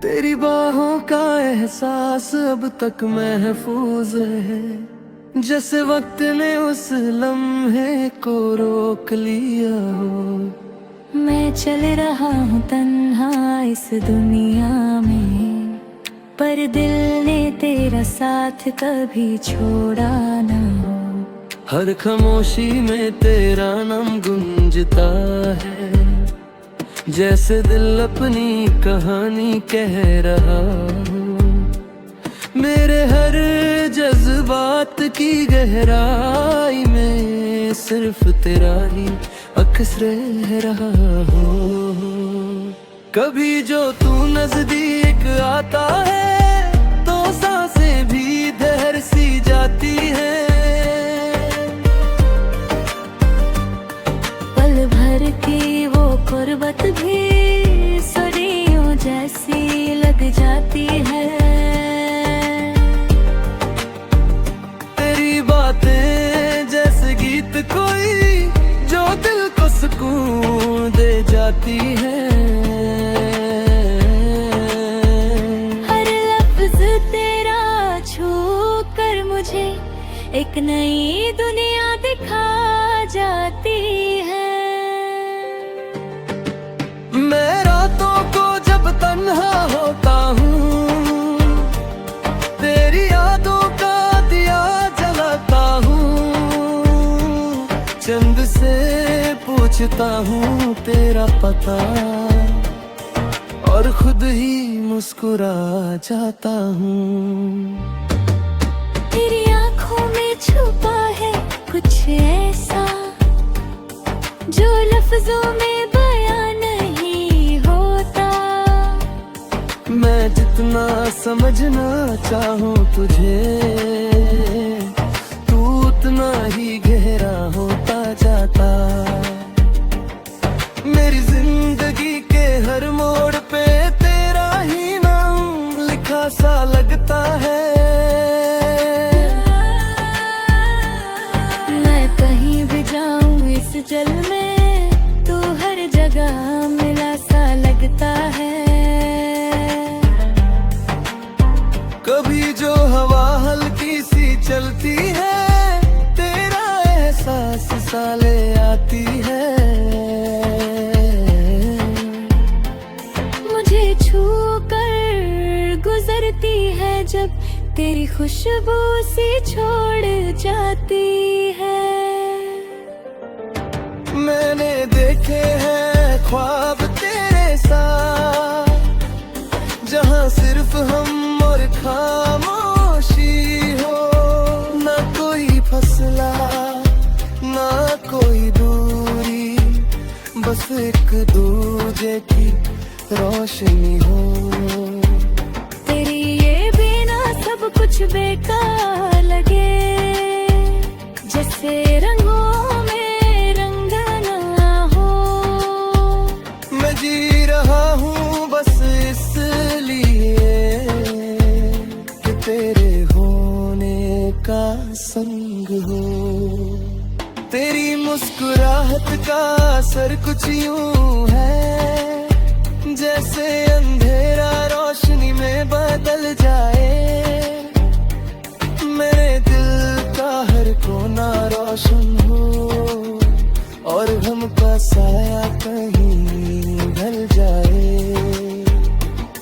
तेरी बाहों का एहसास अब तक महफूज है, जैसे वक्त ने उस लम्हे को रोक लिया हो। मैं चल रहा हूँ तन्हा इस दुनिया में, पर दिल ने तेरा साथ कभी छोड़ा ना हो। हर खामोशी में तेरा नाम गूंजता है, जैसे दिल अपनी कहानी कह रहा हो। मेरे हर जज्बात की गहराई में सिर्फ तेरा ही अक्स रह रहा हो। कभी जो तू नजदीक आता है तो सांसें भी धैर्य सी जाती है। पल भर की वो कुर्बत भी सदियों जैसी लग जाती है। तेरी बातें जैसे गीत कोई जो दिल को सुकून दे जाती है। हर लफ्ज तेरा छू कर मुझे एक नई दुनिया दिखा जाती है। मैं रातों को जब तन्हा होता हूँ, तेरी यादों का दिया जलाता हूँ। चंद से पूछता हूँ तेरा पता और खुद ही मुस्कुरा जाता हूँ। तेरी आँखों में छुपा है कुछ ऐसा जो लफ्जों में बयां नहीं होता। मैं जितना समझना चाहूँ तुझे, तू उतना ही गहरा होता जाता। मेरी जिंदगी के हर मोड़ पे तेरा ही नाम लिखा सा लगता है। मैं कहीं भी जाऊं इस जल में, तू हर जगह मिला सा लगता है। कभी जो हवा हल्की सी चलती है, तेरा एहसास सा ले आती है। मुझे छू कर गुजरती है जब तेरी खुशबू सी छोड़ जाती है। मैंने देखे हैं ख्वाब तेरे साथ, जहाँ सिर्फ हम और खामोशी हो। ना कोई फसला ना कोई दूरी, बस एक दूजे की रोशनी हो। तेरी ये बिना सब कुछ बेकार लगे, जैसे रंगों में रंग ना हो। मैं जी रहा हूँ बस इसलिए कि तेरे होने का संग हो। तेरी मुस्कुराहट का असर कुछ यूं है, जैसे अंधेरा रोशनी में बदल जाए। मेरे दिल का हर कोना रोशन हो और हम का साया कहीं ढल जाए।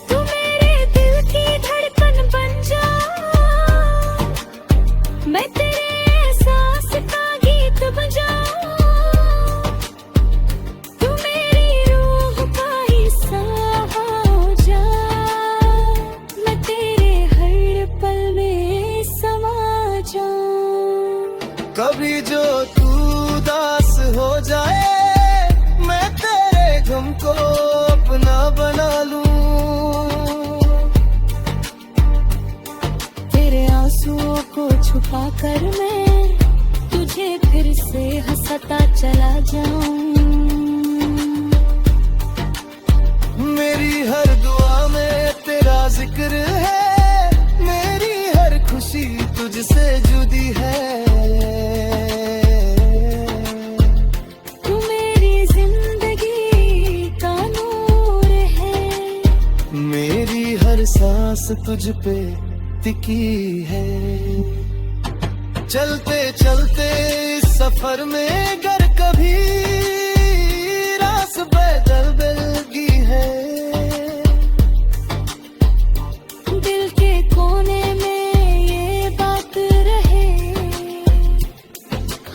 तू मेरे दिल की धड़कन बन जा, मैं तेरे एहसास का गीत बजाऊं। तू मेरी रूह का हिस्सा हो जा, मैं तेरे हर पल में समा जाऊं। कभी जो तू उदास हो जाए, मैं तेरे गम को अपना बना लूं। तेरे आंसुओं को छुपा कर मैं तुझे फिर से हंसता चला जाऊं। मेरी हर दुआ में तेरा जिक्र है, मेरी हर खुशी तुझसे जुदी है। तू मेरी जिंदगी का नूर है, मेरी तुझ पे टिकी है। चलते चलते इस सफर में गर कभी रास बदलगी है, दिल के कोने में ये बात रहे,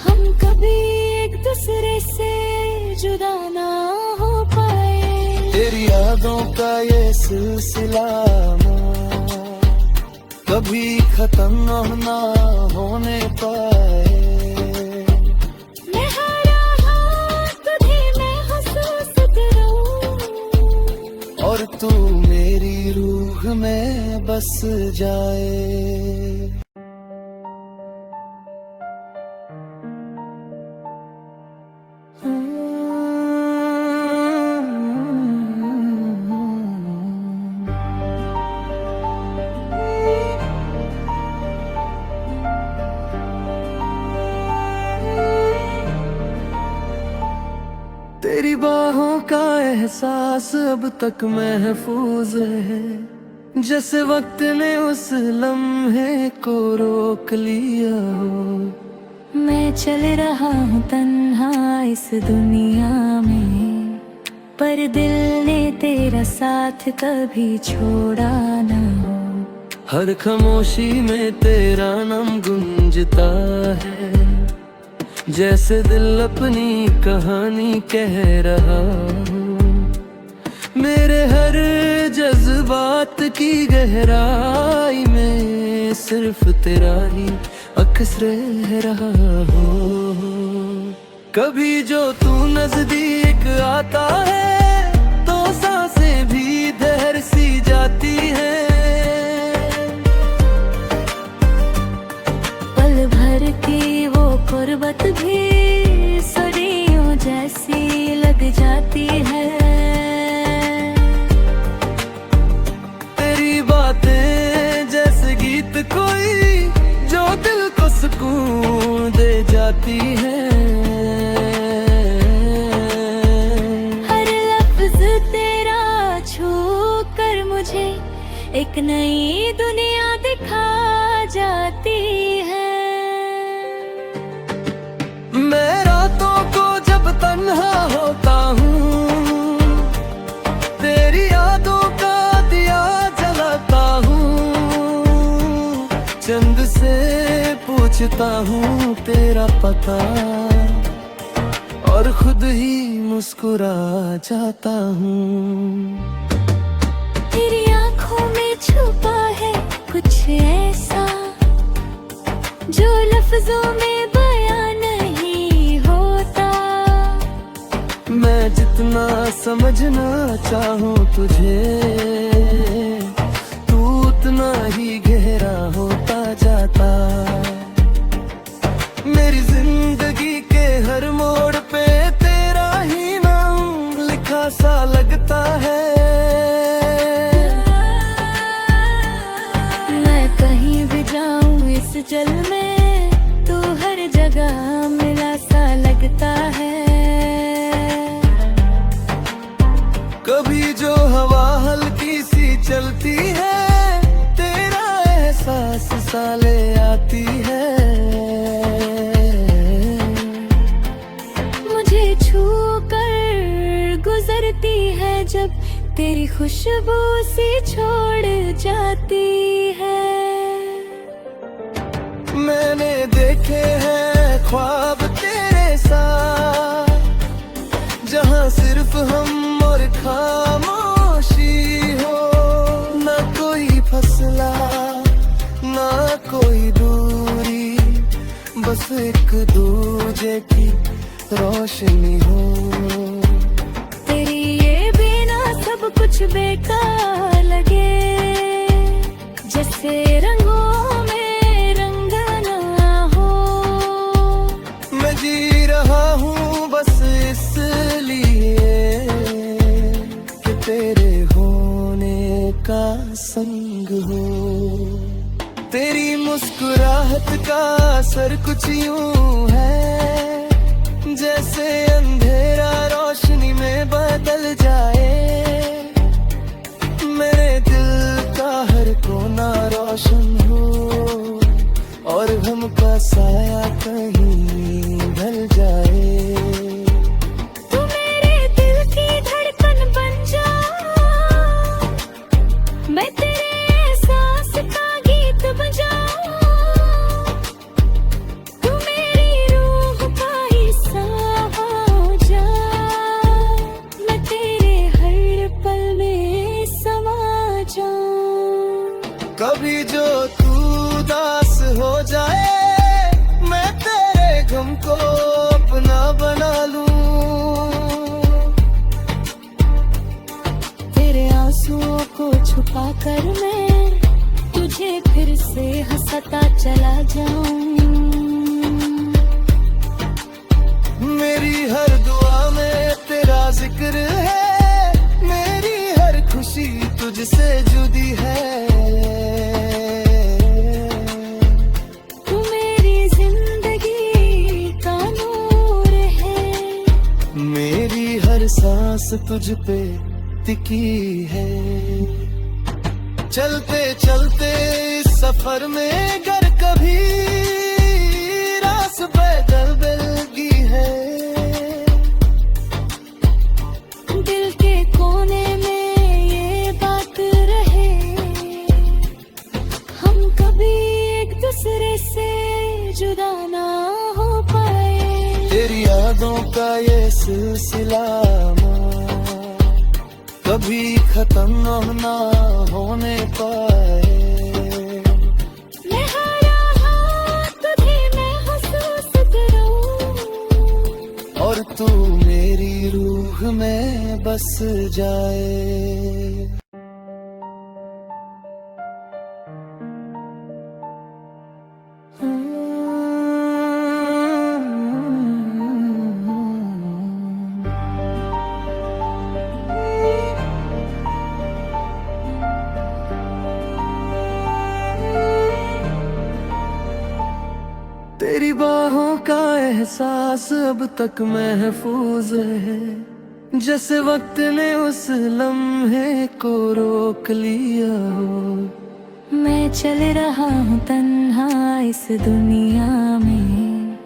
हम कभी एक दूसरे से जुदा ना हो पाए। तेरी यादों का ये सिलसिला कभी खत्म ना होने पाए। मैं हर रात तुझे महसूस करूं, और तू मेरी रूह में बस जाए। तेरी बाहों का एहसास अब तक महफूज है, जैसे वक्त ने उस लम्हे को रोक लिया हो। मैं चल रहा हूँ तन्हा इस दुनिया में, पर दिल ने तेरा साथ कभी छोड़ा ना हो। हर खामोशी में तेरा नाम गूंजता है, जैसे दिल अपनी कहानी कह रहा हो। मेरे हर जज्बात की गहराई में सिर्फ तेरा ही अक्स रह रहा हो। कभी जो तू नजदीक आता है तो सांसें भी धैर्य सी जाती हैं। पल भर की वो गुर्बत भी सदियों जैसी लग जाती है। तेरी बातें जैसे गीत कोई जो दिल को सुकून दे जाती है। हर लफ्ज तेरा छू कर मुझे एक नई दुनिया दिखा जाती है। मैं रातों को जब तन्हा होता हूँ, तेरी यादों का दिया जलाता हूँ। चंद से पूछता हूँ तेरा पता, और खुद ही मुस्कुरा जाता हूँ। तेरी आंखों में छुपा है कुछ ऐसा जो लफ्जों में बयां नहीं होता। मैं जितना समझना चाहूँ तुझे, तू उतना ही गहरा होता जाता। मेरी जिंदगी के हर मोड़ पे तेरा ही नाम लिखा सा लगता है। मैं कहीं भी जाऊं इस जल में, तू हर जगह मिला सा लगता है। कभी जो हवा हल्की सी चलती है, तेरा एहसास सा ले आती है। मुझे छू कर गुजरती है जब तेरी खुशबू सी छोड़ जाती है। मैंने देखे हैं ख्वाब तेरे साथ, जहाँ सिर्फ हम और खामोशी हो। ना कोई फसला ना कोई दूरी, बस एक दूजे की रोशनी हो। तेरी ये बिना सब कुछ बेकार लगे, जैसे रंगों में रंग ना हो। मैं जी रहा हूँ बस इसलिए कि तेरे होने का संग हो। तेरी मुस्कुराहट का असर कुछ यूं है, जैसे अंधेरा रोशनी में बदल जाए। मेरे दिल का हर कभी जो तू उदास हो जाए, मैं तेरे गम को अपना बना लूं। तेरे आंसुओं को छुपा कर मैं तुझे फिर से हंसता चला जाऊं। मेरी हर दुआ में तेरा जिक्र है, मेरी हर खुशी तुझसे जुदी है। तू मेरी जिंदगी का नूर है, मेरी हर सांस तुझ पे टिकी है। चलते चलते इस सफर में अगर कभी रास पैदल मिलगी है, दिल के कोने में ये बात रहे, हम कभी एक दूसरे से जुदा ना हो पाए। तेरी यादों का ये सिलसिला कभी खत्म ना होने पाए। मैं हर रात तुझे महसूस करूं, और तू मेरी रूह में बस जाए। तेरी बाहों का एहसास अब तक महफूज है, जैसे वक्त ने उस लम्हे को रोक लिया हो। मैं चल रहा हूँ तन्हा इस दुनिया में,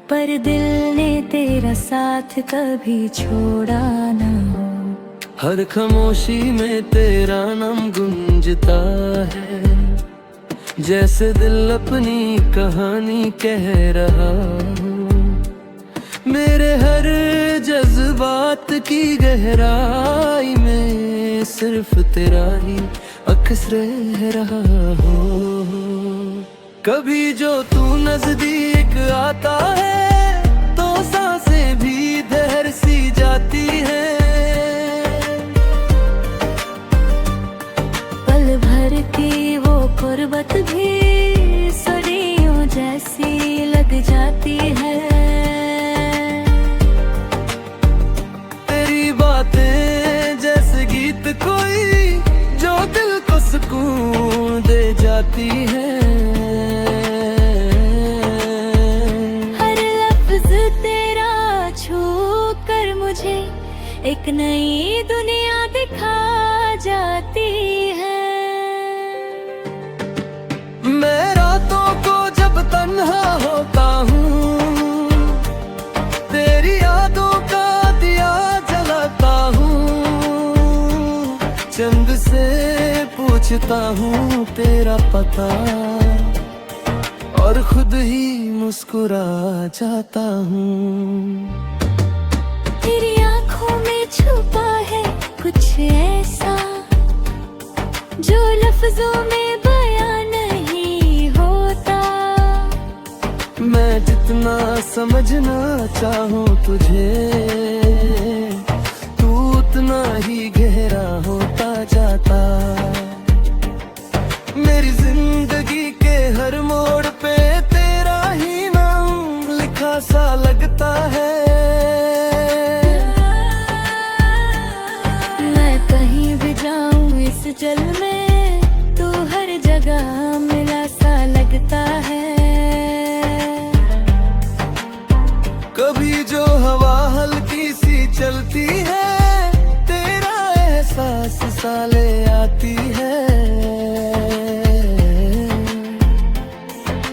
पर दिल ने तेरा साथ कभी छोड़ा ना हो। हर खामोशी में तेरा नाम गूंजता है, जैसे दिल अपनी कहानी कह रहा हो। मेरे हर जज्बात की गहराई में सिर्फ तेरा ही अक्स रह रहा हो। कभी जो तू नजदीक आता है तो सांसें भी धैर सी जाती है। पल भर की वो कुर्बत भी सदियों जैसी लग जाती है। तेरी बातें जैसे गीत कोई जो दिल को सुकून दे जाती है। हर लफ्ज तेरा छू कर मुझे एक नई दुनिया दिखा जाती है। मैं रातों को जब तन्हा होता हूँ, तेरी यादों का दिया जलाता हूँ। चंद से पूछता हूँ तेरा पता, और खुद ही मुस्कुरा जाता हूँ। तेरी आंखों में छुपा है कुछ ऐसा जो लफ्जों में बयां नहीं होता। मैं जितना समझना चाहूँ तुझे, तू उतना ही गहरा होता जाता। मेरी जिंदगी के हर मोड़ पे तेरा ही नाम लिखा सा लगता है। मैं कहीं भी जाऊं इस जल में, तू हर जगह मिला सा लगता है। कभी जो हवा हल्की सी चलती है, तेरा एहसास सा ले आती है।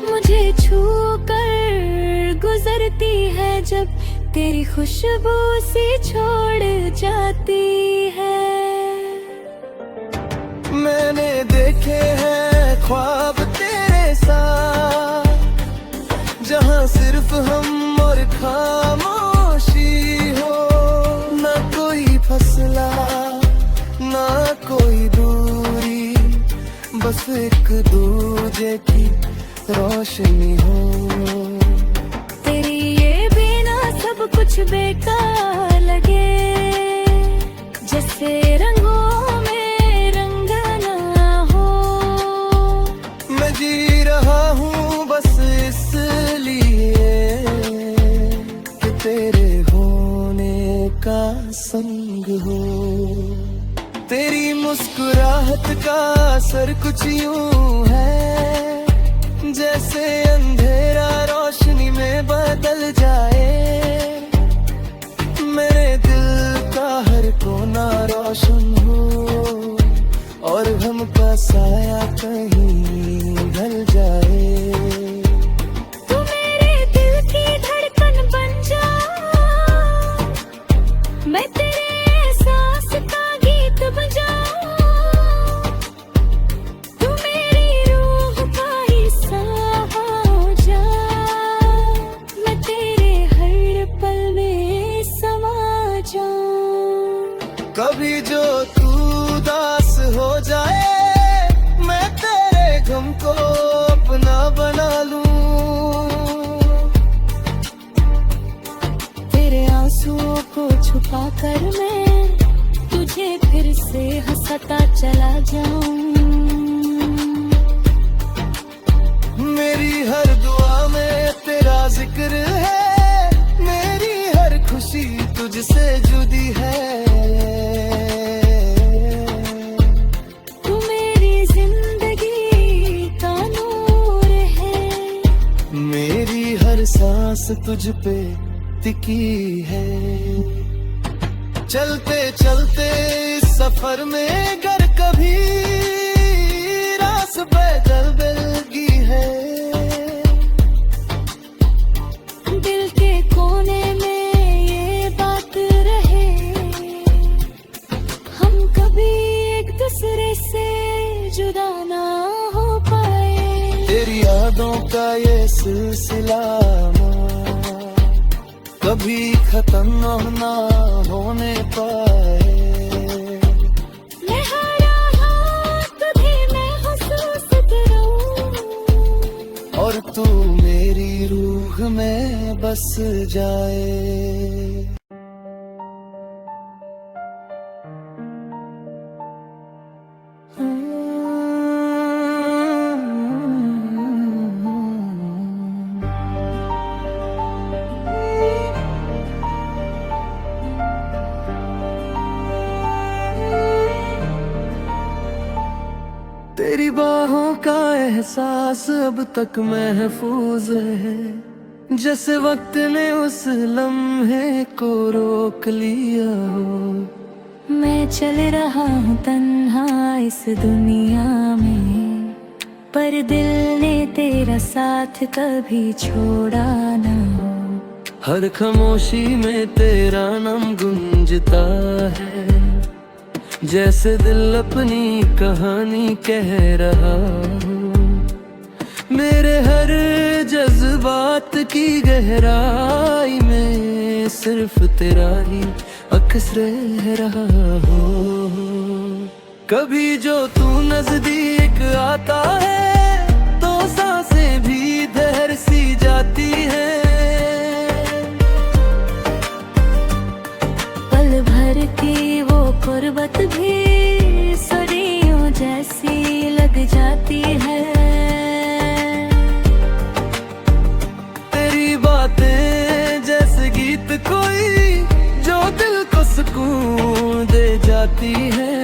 मुझे छू कर गुजरती है जब तेरी खुशबू सी छोड़ जाती है। मैंने देखे हैं ख्वाब तेरे साथ, जहाँ सिर्फ हम और खामोशी हो। ना कोई फसला ना कोई दूरी, बस एक दूजे की रोशनी हो। तेरी ये बिना सब कुछ बेकार लगे, जैसे रंगों में रंग ना हो। मैं जी रहा हूँ बस इसलिए कि तेरे होने का संग हो। तेरी मुस्कुराहट का असर कुछ यूं है, जैसे अंधेरा रोशनी में बदल जाए। मेरे दिल का हर कोना रोशन हो और गम का साया कहीं ढल जाए। तू मेरे दिल की धड़कन बन जा, मैं तेरे एहसास का गीत बजाऊं। तू मेरी रूह का हिस्सा हो जा, मैं तेरे हर पल में समा जाऊं। कभी जो तू उदास हो जाए, मैं तेरे गम को अपना बना लूं। तेरे आंसुओं को छुपा कर मैं तुझे फिर से हंसाता चला जाऊं। मेरी हर दुआ में तेरा जिक्र है, मेरी हर खुशी तुझसे जुदी है। तू मेरी जिंदगी का नूर है, मेरी हर सांस तुझ पे टिकी है। चलते चलते इस सफर में गर कभी रास पैदल मिलगी है। दिल के कोने में ये बात रहे, हम कभी एक दूसरे से जुदा ना हो पाए। तेरी यादों का ये सिलसिला कभी खत्म ना होने पाए। मैं हारा हाथ भी मैं महसूस करूं, और तू मेरी रूह में बस जाए। तेरी बाहों का एहसास अब तक महफूज है, जैसे वक्त ने उस लम्हे को रोक लिया हो। मैं चल रहा हूँ तन्हा इस दुनिया में, पर दिल ने तेरा साथ कभी छोड़ा ना हो। हर खामोशी में तेरा नाम गूंजता है, जैसे दिल अपनी कहानी कह रहा हो। मेरे हर जज्बात की गहराई में सिर्फ तेरा ही अक्स रह रहा हो। कभी जो तू नजदीक आता है तो सांसें भी ठहर सी जाती है। पल भर की वो कुर्बत भी सदियों जैसी लग जाती है। तेरी बातें जैसे गीत कोई जो दिल को सुकून दे जाती है।